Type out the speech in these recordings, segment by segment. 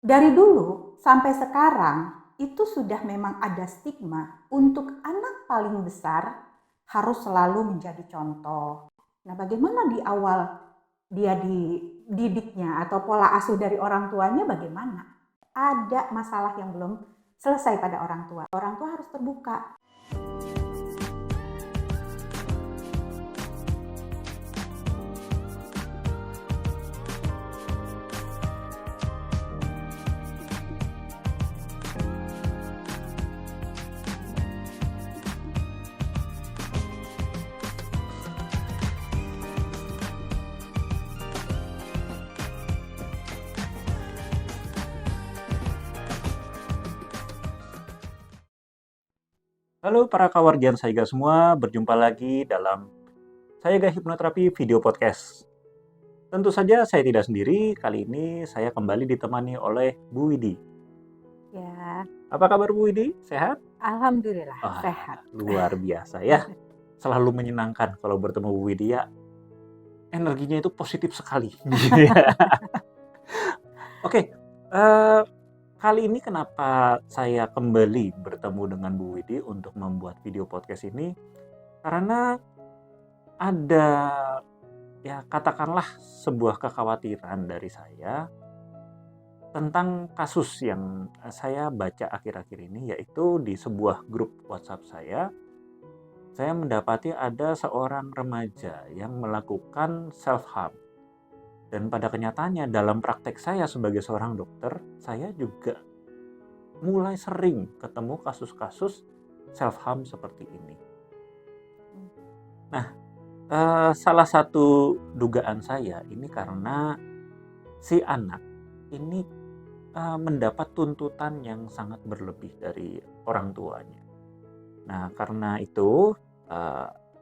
Dari dulu sampai sekarang itu sudah memang ada stigma untuk anak paling besar harus selalu menjadi contoh. Nah, bagaimana di awal dia dididiknya atau pola asuh dari orang tuanya bagaimana? Ada masalah yang belum selesai pada orang tua. Orang tua harus terbuka. Halo para kawardian Saiga semua, berjumpa lagi dalam Saiga Hipnoterapi Video Podcast. Tentu saja saya tidak sendiri, kali ini saya kembali ditemani oleh Bu Widi. Ya, Apa kabar Bu Widi? Sehat? alhamdulillah sehat. Luar biasa ya. Selalu menyenangkan kalau bertemu Bu Widi ya. Energinya itu positif sekali. Oke, kali ini kenapa saya kembali bertemu dengan Bu Widi untuk membuat video podcast ini? Karena ada, ya katakanlah sebuah kekhawatiran dari saya tentang kasus yang saya baca akhir-akhir ini, yaitu di sebuah grup WhatsApp saya mendapati ada seorang remaja yang melakukan self-harm. Dan pada kenyataannya dalam praktek saya sebagai seorang dokter, saya juga mulai sering ketemu kasus-kasus self-harm seperti ini. Nah, salah satu dugaan saya ini karena si anak ini mendapat tuntutan yang sangat berlebih dari orang tuanya. Nah, karena itu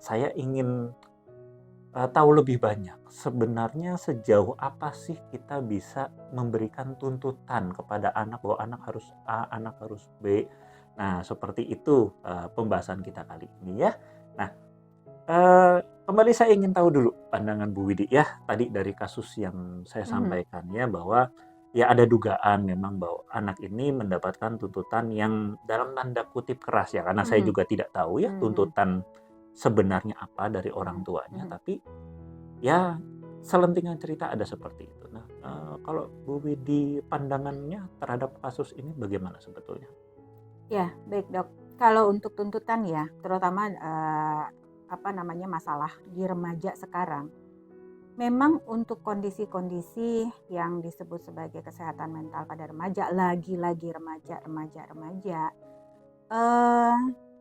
saya ingin tahu lebih banyak. Sebenarnya sejauh apa sih kita bisa memberikan tuntutan kepada anak bahwa anak harus A, anak harus B. Nah, seperti itu pembahasan kita kali ini ya. Nah, kembali saya ingin tahu dulu pandangan Bu Widi ya. Tadi dari kasus yang saya sampaikan ya, bahwa ya ada dugaan memang bahwa anak ini mendapatkan tuntutan yang dalam tanda kutip keras ya. Karena saya juga tidak tahu ya tuntutan sebenarnya apa dari orang tuanya. Tapi ya selentingan cerita ada seperti itu. Nah, kalau Bu Widi pandangannya terhadap kasus ini bagaimana sebetulnya? Ya, baik dok. Kalau untuk tuntutan ya, terutama masalah di remaja sekarang, memang untuk kondisi-kondisi yang disebut sebagai kesehatan mental pada remaja, lagi-lagi remaja,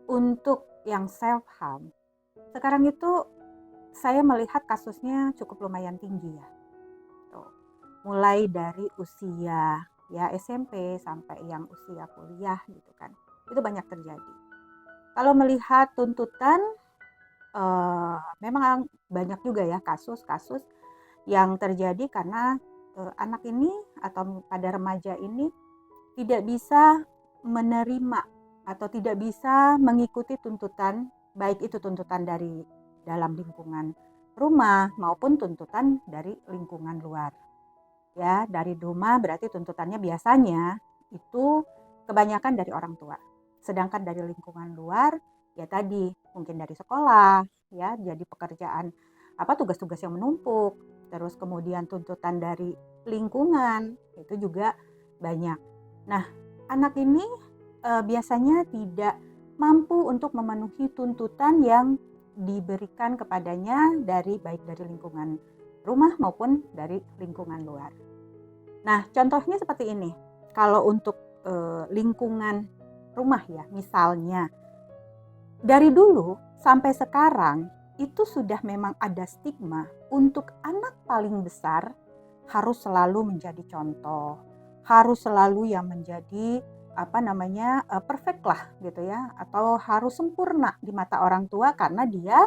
untuk yang self harm, sekarang itu saya melihat kasusnya cukup lumayan tinggi ya. Tuh. Mulai dari usia ya SMP sampai yang usia kuliah gitu kan. Itu banyak terjadi. Kalau melihat tuntutan, memang banyak juga ya kasus-kasus yang terjadi karena anak ini atau pada remaja ini tidak bisa menerima atau tidak bisa mengikuti tuntutan, baik itu tuntutan dari dalam lingkungan rumah maupun tuntutan dari lingkungan luar. Ya, dari rumah berarti tuntutannya biasanya itu kebanyakan dari orang tua. Sedangkan dari lingkungan luar ya tadi mungkin dari sekolah ya, jadi pekerjaan tugas-tugas yang menumpuk, terus kemudian tuntutan dari lingkungan itu juga banyak. Nah, anak ini biasanya tidak mampu untuk memenuhi tuntutan yang diberikan kepadanya baik dari lingkungan rumah maupun dari lingkungan luar. Nah, contohnya seperti ini. Kalau untuk lingkungan rumah ya, misalnya dari dulu sampai sekarang itu sudah memang ada stigma untuk anak paling besar harus selalu menjadi contoh, harus selalu yang menjadi perfect lah gitu ya, atau harus sempurna di mata orang tua karena dia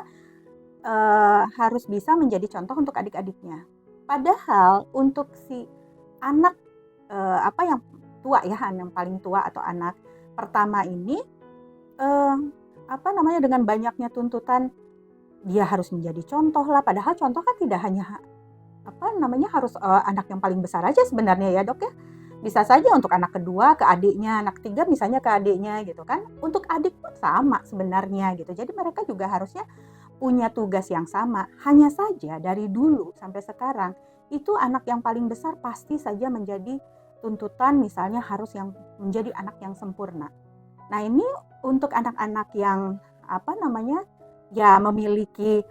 harus bisa menjadi contoh untuk adik-adiknya. Padahal untuk si anak yang tua ya, yang paling tua atau anak pertama ini dengan banyaknya tuntutan dia harus menjadi contoh lah, padahal contoh kan tidak hanya harus anak yang paling besar aja sebenarnya ya dok ya. Bisa saja untuk anak kedua ke adiknya, anak ketiga misalnya ke adiknya gitu kan. Untuk adik pun sama sebenarnya gitu. Jadi mereka juga harusnya punya tugas yang sama. Hanya saja dari dulu sampai sekarang itu anak yang paling besar pasti saja menjadi tuntutan misalnya harus yang menjadi anak yang sempurna. Nah, ini untuk anak-anak yang apa namanya? Ya memiliki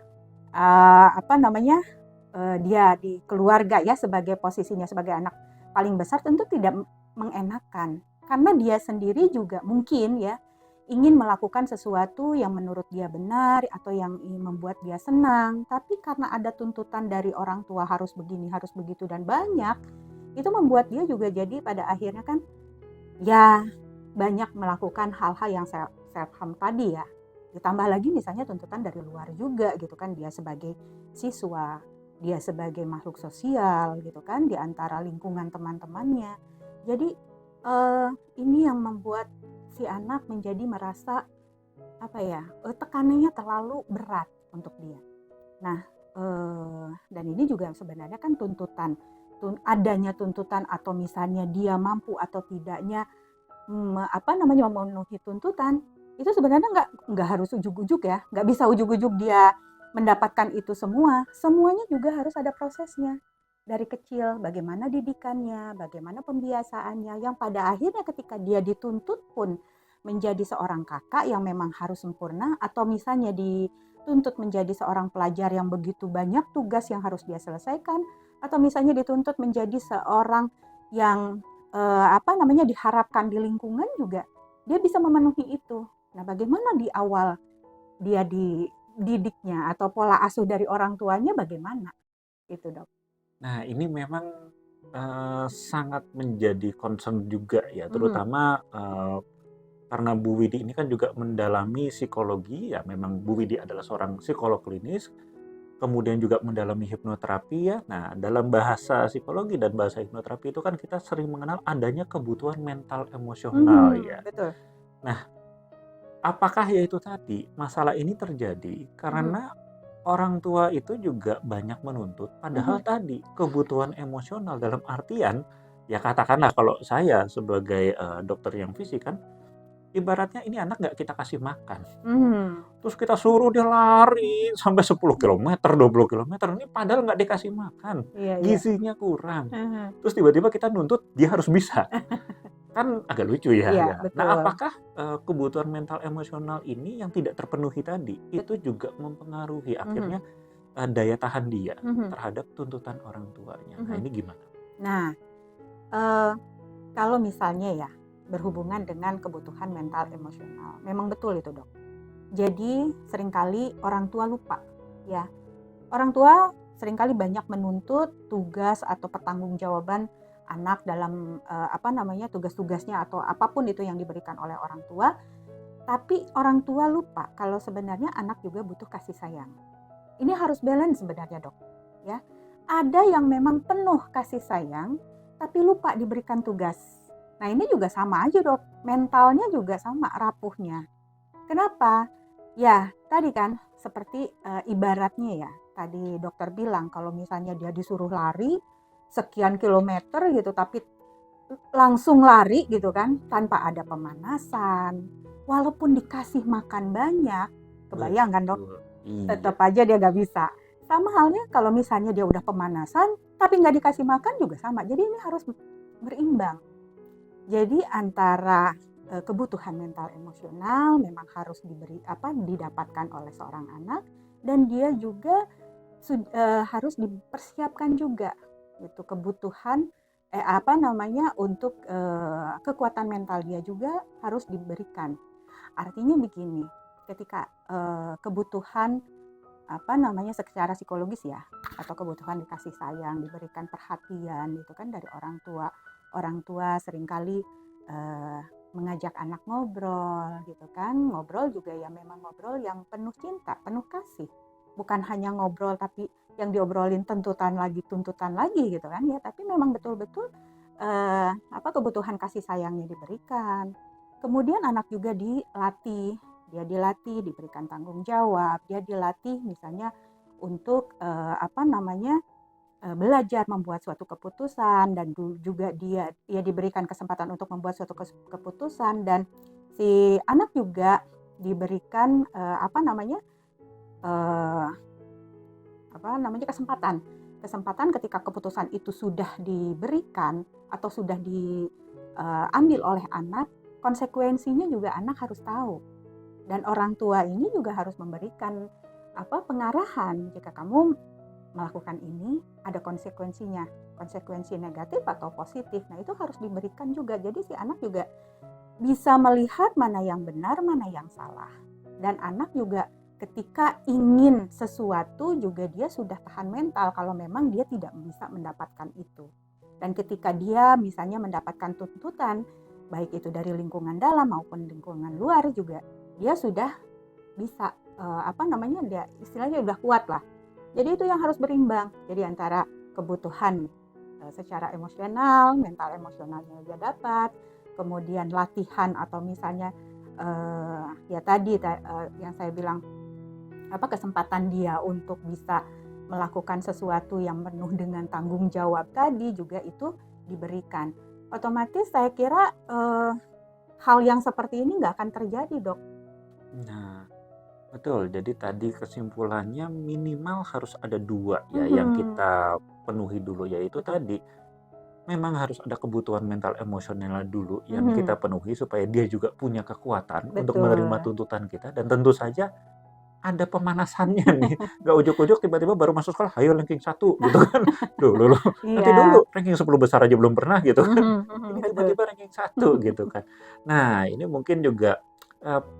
apa namanya? Dia di keluarga ya sebagai posisinya sebagai anak paling besar tentu tidak mengenakan. Karena dia sendiri juga mungkin ya ingin melakukan sesuatu yang menurut dia benar atau yang ingin membuat dia senang, tapi karena ada tuntutan dari orang tua harus begini, harus begitu dan banyak, itu membuat dia juga jadi pada akhirnya kan ya banyak melakukan hal-hal yang self harm tadi ya. Ditambah lagi misalnya tuntutan dari luar juga gitu kan, dia sebagai siswa, dia sebagai makhluk sosial gitu kan di antara lingkungan teman-temannya. Jadi ini yang membuat si anak menjadi merasa apa ya, tekanannya terlalu berat untuk dia. Nah, dan ini juga sebenarnya kan tuntutan, adanya tuntutan atau misalnya dia mampu atau tidaknya apa namanya, memenuhi tuntutan, itu sebenarnya nggak harus ujug-ujug ya, nggak bisa ujug-ujug dia mendapatkan itu semua. Semuanya juga harus ada prosesnya. Dari kecil, bagaimana didikannya, bagaimana pembiasaannya, yang pada akhirnya ketika dia dituntut pun menjadi seorang kakak yang memang harus sempurna, atau misalnya dituntut menjadi seorang pelajar yang begitu banyak tugas yang harus dia selesaikan, atau misalnya dituntut menjadi seorang yang apa namanya diharapkan di lingkungan juga dia bisa memenuhi itu. Nah, bagaimana di awal dia dididiknya atau pola asuh dari orang tuanya bagaimana? Itu, Dok. Nah, ini memang sangat menjadi concern juga ya, Mhm. terutama karena Bu Widi ini kan juga mendalami psikologi, ya memang Bu Widi adalah seorang psikolog klinis, kemudian juga mendalami hipnoterapi ya. Nah, dalam bahasa psikologi dan bahasa hipnoterapi itu kan kita sering mengenal adanya kebutuhan mental emosional ya. Betul. Nah, apakah ya itu tadi, masalah ini terjadi Mhm. karena orang tua itu juga banyak menuntut, padahal Mhm. tadi kebutuhan emosional dalam artian, ya katakanlah kalau saya sebagai dokter yang fisik kan, ibaratnya ini anak nggak kita kasih makan, Mhm. terus kita suruh dia lari sampai 10 kilometer, 20 kilometer, ini padahal nggak dikasih makan, Iya, iya. gizinya kurang. Mhm. Terus tiba-tiba kita nuntut dia harus bisa. Kan agak lucu ya, Iya, ya. Nah, betul. apakah, kebutuhan mental emosional ini yang tidak terpenuhi tadi, Bet itu juga mempengaruhi mhm. akhirnya, daya tahan dia Mhm. terhadap tuntutan orang tuanya? Nah, Mhm. ini gimana? Nah, eee, kalau misalnya ya berhubungan dengan kebutuhan mental emosional, memang betul itu, Dok. Jadi seringkali orang tua lupa ya. Orang tua seringkali banyak menuntut tugas atau pertanggungjawaban anak dalam apa namanya tugas-tugasnya atau apapun itu yang diberikan oleh orang tua, tapi orang tua lupa kalau sebenarnya anak juga butuh kasih sayang. Ini harus balance sebenarnya, Dok. Ya. Ada yang memang penuh kasih sayang tapi lupa diberikan tugas. Nah, ini juga sama aja, Dok. Mentalnya juga sama rapuhnya. Kenapa? Ya, tadi kan seperti ibaratnya ya, tadi dokter bilang kalau misalnya dia disuruh lari sekian kilometer gitu, tapi langsung lari gitu kan, tanpa ada pemanasan, walaupun dikasih makan banyak, kebayang kan, Dok? Betul, iya. Tetap aja dia nggak bisa. Sama halnya kalau misalnya dia udah pemanasan, tapi nggak dikasih makan juga sama. Jadi ini harus berimbang. Jadi antara kebutuhan mental emosional memang harus didapatkan oleh seorang anak dan dia juga harus dipersiapkan juga itu kebutuhan untuk kekuatan mental dia juga harus diberikan. Artinya begini, ketika kebutuhan secara psikologis ya atau kebutuhan dikasih sayang, diberikan perhatian gitu kan dari orang tua. Orang tua seringkali mengajak anak ngobrol gitu kan. Ngobrol juga ya memang ngobrol yang penuh cinta, penuh kasih. Bukan hanya ngobrol tapi yang diobrolin tuntutan lagi gitu kan ya, tapi memang betul-betul kebutuhan kasih sayangnya diberikan. Kemudian anak juga dilatih, dia dilatih diberikan tanggung jawab, dia dilatih misalnya untuk belajar membuat suatu keputusan, dan juga dia diberikan kesempatan untuk membuat suatu keputusan, dan si anak juga diberikan eh, kesempatan ketika keputusan itu sudah diberikan atau sudah diambil oleh anak, konsekuensinya juga anak harus tahu, dan orang tua ini juga harus memberikan pengarahan. Jika kamu melakukan ini, ada konsekuensinya, konsekuensi negatif atau positif. Nah, itu harus diberikan juga. Jadi si anak juga bisa melihat mana yang benar, mana yang salah. Dan anak juga ketika ingin sesuatu juga dia sudah tahan mental kalau memang dia tidak bisa mendapatkan itu. Dan ketika dia misalnya mendapatkan tuntutan, baik itu dari lingkungan dalam maupun lingkungan luar juga, dia sudah bisa dia istilahnya udah kuat lah. Jadi itu yang harus berimbang. Jadi antara kebutuhan secara emosional, mental emosionalnya dia dapat, kemudian latihan atau misalnya yang saya bilang kesempatan dia untuk bisa melakukan sesuatu yang penuh dengan tanggung jawab tadi juga itu diberikan. Otomatis saya kira hal yang seperti ini nggak akan terjadi, Dok. Nah, betul. Jadi tadi kesimpulannya minimal harus ada 2 ya yang kita penuhi dulu, yaitu Betul. tadi memang harus ada kebutuhan mental emosional dulu yang kita penuhi supaya dia juga punya kekuatan untuk menerima Betul. tuntutan kita, dan tentu saja ada pemanasannya nih. Nggak ujuk-ujuk tiba-tiba baru masuk sekolah, "Ayo ranking 1," gitu kan. Loh, nanti Iya. dulu ranking 10 besar aja belum pernah gitu kan. Ini Betul. tiba-tiba ranking 1 gitu kan. Nah, ini mungkin juga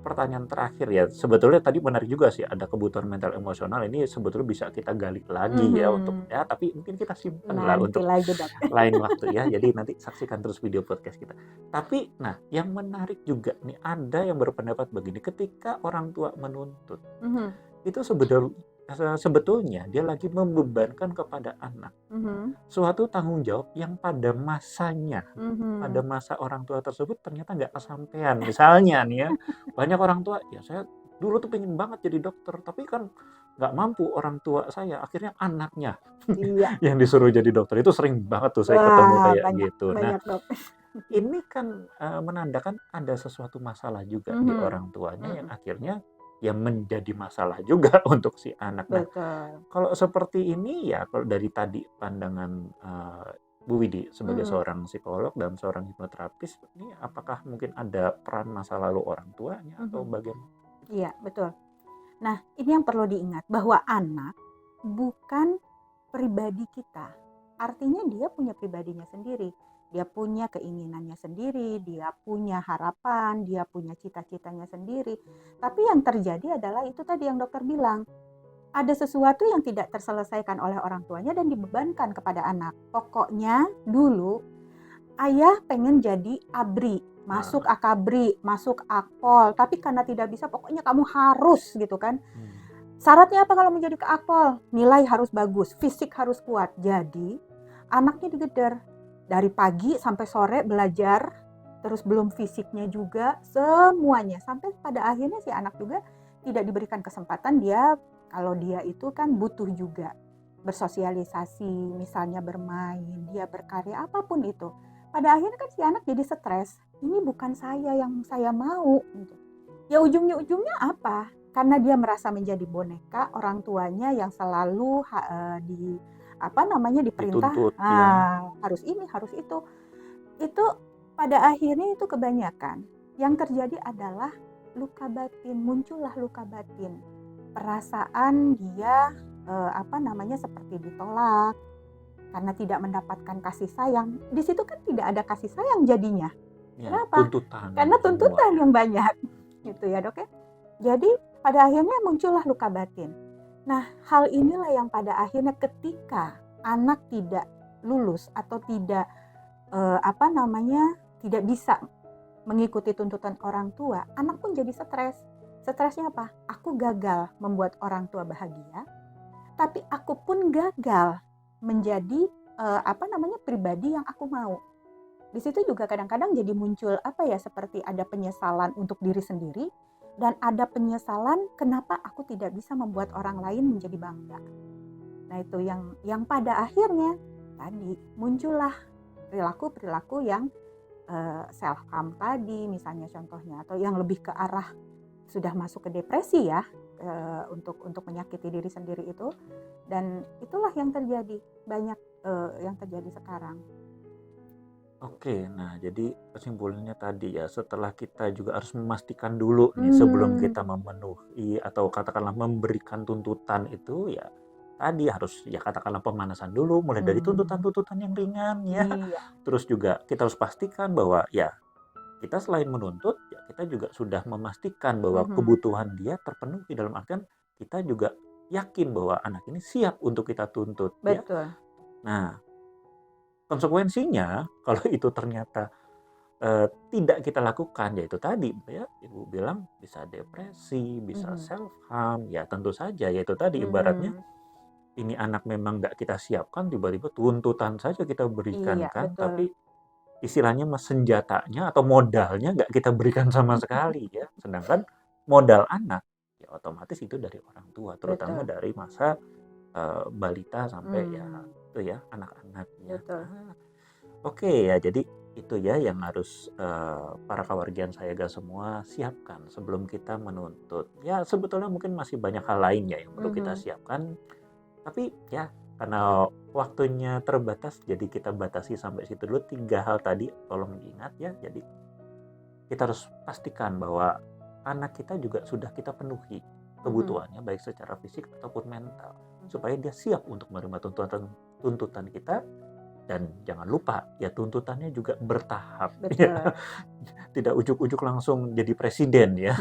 pertanyaan terakhir ya. Sebetulnya tadi menarik juga sih, ada kebutuhan mental emosional ini sebetulnya bisa kita gali lagi ya untuk ya, tapi mungkin kita simpan lah Nanti untuk lagi, Dok. lain waktu ya. Jadi nanti saksikan terus video podcast kita. Tapi nah, yang menarik juga nih, ada yang berpendapat begini, ketika orang tua menuntut, itu sebetulnya dia lagi membebankan kepada anak suatu tanggung jawab yang pada masanya, pada masa orang tua tersebut ternyata nggak kesampaian. Misalnya nih ya, banyak orang tua, "Ya saya dulu tuh pengen banget jadi dokter, tapi kan nggak mampu orang tua saya, akhirnya anaknya Iya. yang disuruh jadi dokter." Itu sering banget tuh saya ketemu Wah, kayak banyak gitu. Nah, banyak, Dok. ini kan menandakan ada sesuatu masalah juga di orang tuanya yang akhirnya ya menjadi masalah juga untuk si anak. Nah, Betul. kalau seperti ini ya, kalau dari tadi pandangan Bu Widi sebagai seorang psikolog dan seorang hipnoterapis, ini apakah mungkin ada peran masa lalu orang tuanya atau bagaimana? Iya, betul. Nah, ini yang perlu diingat bahwa anak bukan pribadi kita. Artinya dia punya pribadinya sendiri. Dia punya keinginannya sendiri, dia punya harapan, dia punya cita-citanya sendiri. Tapi yang terjadi adalah itu tadi yang dokter bilang, ada sesuatu yang tidak terselesaikan oleh orang tuanya dan dibebankan kepada anak. Pokoknya dulu ayah pengen jadi ABRI, masuk akabri, masuk akpol, tapi karena tidak bisa pokoknya kamu harus gitu kan. Syaratnya apa kalau menjadi ke akpol? Nilai harus bagus, fisik harus kuat. Jadi anaknya digeder dari pagi sampai sore belajar, terus belum fisiknya juga, semuanya. Sampai pada akhirnya si anak juga tidak diberikan kesempatan, dia kalau dia itu kan butuh juga bersosialisasi, misalnya bermain, dia berkarya, apapun itu. Pada akhirnya kan si anak jadi stres, ini bukan saya yang saya mau gitu. Ya ujungnya apa? Karena dia merasa menjadi boneka orang tuanya yang selalu diperintah, Dituntut ya. harus ini, harus itu. Itu pada akhirnya itu kebanyakan. Yang terjadi adalah luka batin, muncullah luka batin. Perasaan dia seperti ditolak karena tidak mendapatkan kasih sayang. Di situ kan tidak ada kasih sayang jadinya. Ya, Kenapa? tuntutan. Karena tuntutan yang banyak. Gitu ya, Dok ya. Jadi pada akhirnya muncullah luka batin. Nah, hal inilah yang pada akhirnya ketika anak tidak lulus atau tidak tidak bisa mengikuti tuntutan orang tua, anak pun jadi stres. Stresnya apa? Aku gagal membuat orang tua bahagia, tapi aku pun gagal menjadi pribadi yang aku mau. Di situ juga kadang-kadang jadi muncul seperti ada penyesalan untuk diri sendiri, dan ada penyesalan kenapa aku tidak bisa membuat orang lain menjadi bangga. Nah, itu yang pada akhirnya tadi muncullah perilaku-perilaku yang self harm tadi misalnya contohnya, atau yang lebih ke arah sudah masuk ke depresi ya, untuk menyakiti diri sendiri itu, dan itulah yang terjadi banyak, yang terjadi sekarang. Oke, nah jadi kesimpulannya tadi ya, setelah kita juga harus memastikan dulu nih sebelum kita memenuhi atau katakanlah memberikan tuntutan itu ya tadi harus ya katakanlah pemanasan dulu mulai dari Hmm, tuntutan-tuntutan yang ringan ya. iya, Terus juga kita harus pastikan bahwa ya kita selain menuntut ya kita juga sudah memastikan bahwa mhm, kebutuhan dia terpenuhi dalam artian kita juga yakin bahwa anak ini siap untuk kita tuntut ya. betul, Nah, konsekuensinya kalau itu ternyata tidak kita lakukan, yaitu tadi ya Ibu bilang bisa depresi, bisa mhm, self harm, ya tentu saja yaitu tadi ibaratnya mhm, ini anak memang nggak kita siapkan tiba-tiba tuntutan saja kita berikan iya kan, betul, tapi istilahnya senjatanya atau modalnya nggak kita berikan sama sekali ya. Sedangkan modal anak ya otomatis itu dari orang tua, terutama betul, dari masa balita sampai ya hmm, itu ya anak-anak ya. betul, Oke ya, jadi itu ya yang harus para kawargian Sayaga semua siapkan sebelum kita menuntut. Ya sebetulnya mungkin masih banyak hal lain ya yang perlu kita mhm, siapkan, tapi ya karena waktunya terbatas, jadi kita batasi sampai situ dulu. 3 hal tadi tolong diingat ya. Jadi kita harus pastikan bahwa anak kita juga sudah kita penuhi mhm, kebutuhannya baik secara fisik ataupun mental, supaya dia siap untuk menerima tuntutan tuntutan kita. Dan jangan lupa ya tuntutannya juga bertahap ya. betul, Tidak ujuk-ujuk langsung jadi presiden ya.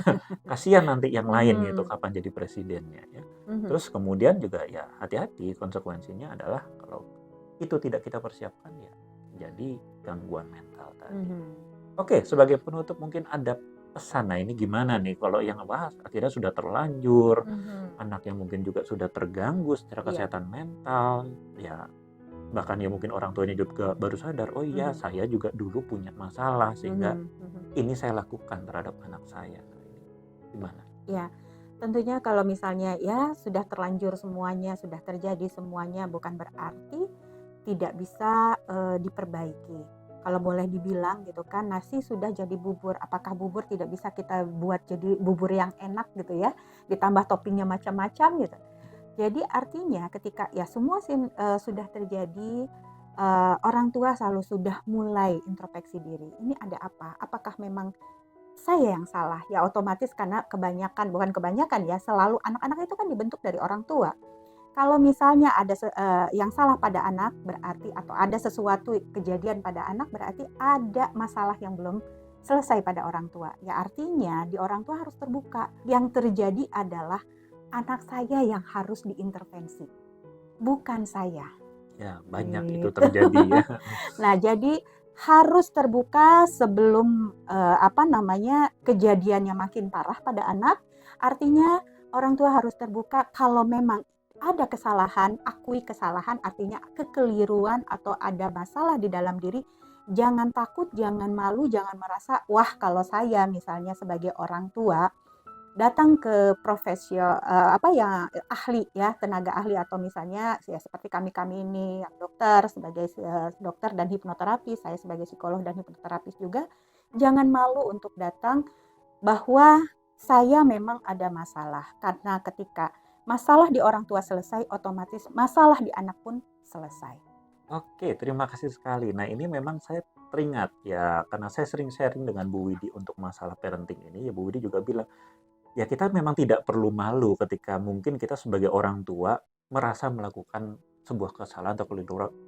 Kasihan nanti yang lain gitu mhm, kapan jadi presidennya ya. mhm, Terus kemudian juga ya hati-hati, konsekuensinya adalah kalau itu tidak kita persiapkan ya jadi gangguan mental tadi. mhm, Oke, sebagai penutup mungkin ada pesan. Nah, ini gimana nih kalau yang wah akhirnya sudah terlanjur, mhm, anak yang mungkin juga sudah terganggu secara iya, kesehatan mental, ya bahkan ya mungkin orang tuanya juga baru sadar, oh iya mhm, saya juga dulu punya masalah sehingga mhm, mhm. ini saya lakukan terhadap anak saya. Gimana? Ya, tentunya kalau misalnya ya sudah terlanjur semuanya, sudah terjadi semuanya, bukan berarti tidak bisa diperbaiki. Kalau boleh dibilang gitu kan, nasi sudah jadi bubur, apakah bubur tidak bisa kita buat jadi bubur yang enak gitu ya, ditambah toppingnya macam-macam gitu. Jadi artinya ketika ya semua sudah terjadi, orang tua selalu sudah mulai introspeksi diri, ini ada apa? Apakah memang saya yang salah? Ya otomatis karena kebanyakan, bukan kebanyakan ya, selalu anak-anak itu kan dibentuk dari orang tua. Kalau misalnya ada yang salah pada anak berarti, atau ada sesuatu kejadian pada anak berarti ada masalah yang belum selesai pada orang tua. Ya artinya di orang tua harus terbuka. Yang terjadi adalah anak saya yang harus diintervensi, bukan saya. Ya, banyak itu Gitu. terjadi ya. Nah, jadi harus terbuka sebelum, apa namanya, kejadiannya makin parah pada anak. Artinya orang tua harus terbuka kalau memang ada kesalahan, akui kesalahan, artinya kekeliruan atau ada masalah di dalam diri, jangan takut, jangan malu, jangan merasa, "Wah, kalau saya misalnya sebagai orang tua datang ke apa ya, ahli ya, tenaga ahli, atau misalnya ya seperti kami-kami ini yang dokter, sebagai dokter dan hipnoterapis, saya sebagai psikolog dan hipnoterapis juga, jangan malu untuk datang bahwa saya memang ada masalah. Karena ketika masalah di orang tua selesai, otomatis masalah di anak pun selesai. Oke, terima kasih sekali. Nah, ini memang saya teringat ya, karena saya sering sharing dengan Bu Widi untuk masalah parenting ini, ya Bu Widi juga bilang, ya kita memang tidak perlu malu ketika mungkin kita sebagai orang tua merasa melakukan sebuah kesalahan atau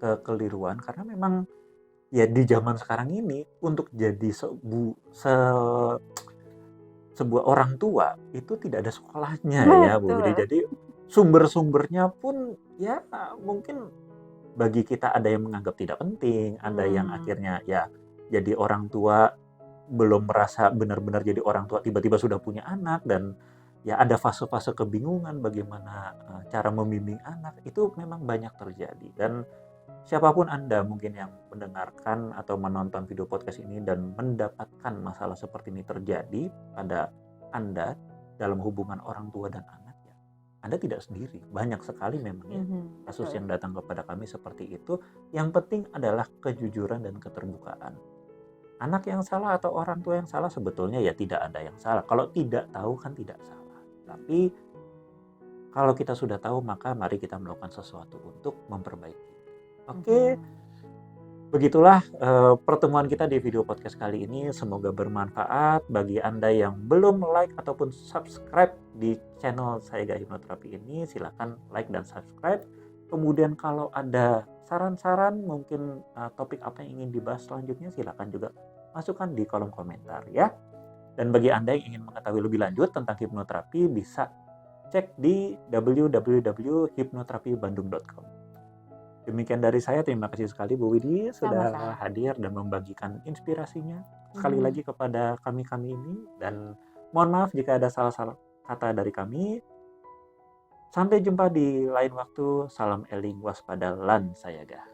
kekeliruan karena memang ya di zaman sekarang ini untuk jadi sebuah orang tua itu tidak ada sekolahnya ya Bu Widi. Betul. Jadi sumber-sumbernya pun ya mungkin bagi kita ada yang menganggap tidak penting, ada yang Hmm, akhirnya ya jadi orang tua belum merasa benar-benar jadi orang tua tiba-tiba sudah punya anak dan ya ada fase-fase kebingungan bagaimana cara membimbing anak itu memang banyak terjadi dan siapapun Anda mungkin yang mendengarkan atau menonton video podcast ini dan mendapatkan masalah seperti ini terjadi pada Anda dalam hubungan orang tua dan anak ya Anda tidak sendiri. Banyak sekali memang ya kasus Betul. yang datang kepada kami seperti itu. Yang penting adalah kejujuran dan keterbukaan. Anak yang salah atau orang tua yang salah sebetulnya ya tidak ada yang salah. Kalau tidak tahu kan tidak salah. Tapi kalau kita sudah tahu, maka mari kita melakukan sesuatu untuk memperbaiki. Oke, Mhm. begitulah pertemuan kita di video podcast kali ini. Semoga bermanfaat bagi Anda yang belum like ataupun subscribe di channel Saya Gak Hipnoterapi ini. Silakan like dan subscribe. Kemudian kalau ada saran-saran, mungkin topik apa yang ingin dibahas selanjutnya, silakan juga masukkan di kolom komentar ya. Dan bagi Anda yang ingin mengetahui lebih lanjut tentang hipnoterapi, bisa cek di www.hipnoterapibandung.com. Demikian dari saya, terima kasih sekali Bu Widi sudah Sama-sama. hadir dan membagikan inspirasinya sekali Mhm. lagi kepada kami-kami ini, dan mohon maaf jika ada salah-salah kata dari kami. Sampai jumpa di lain waktu. Salam eling waspada lan sayaga.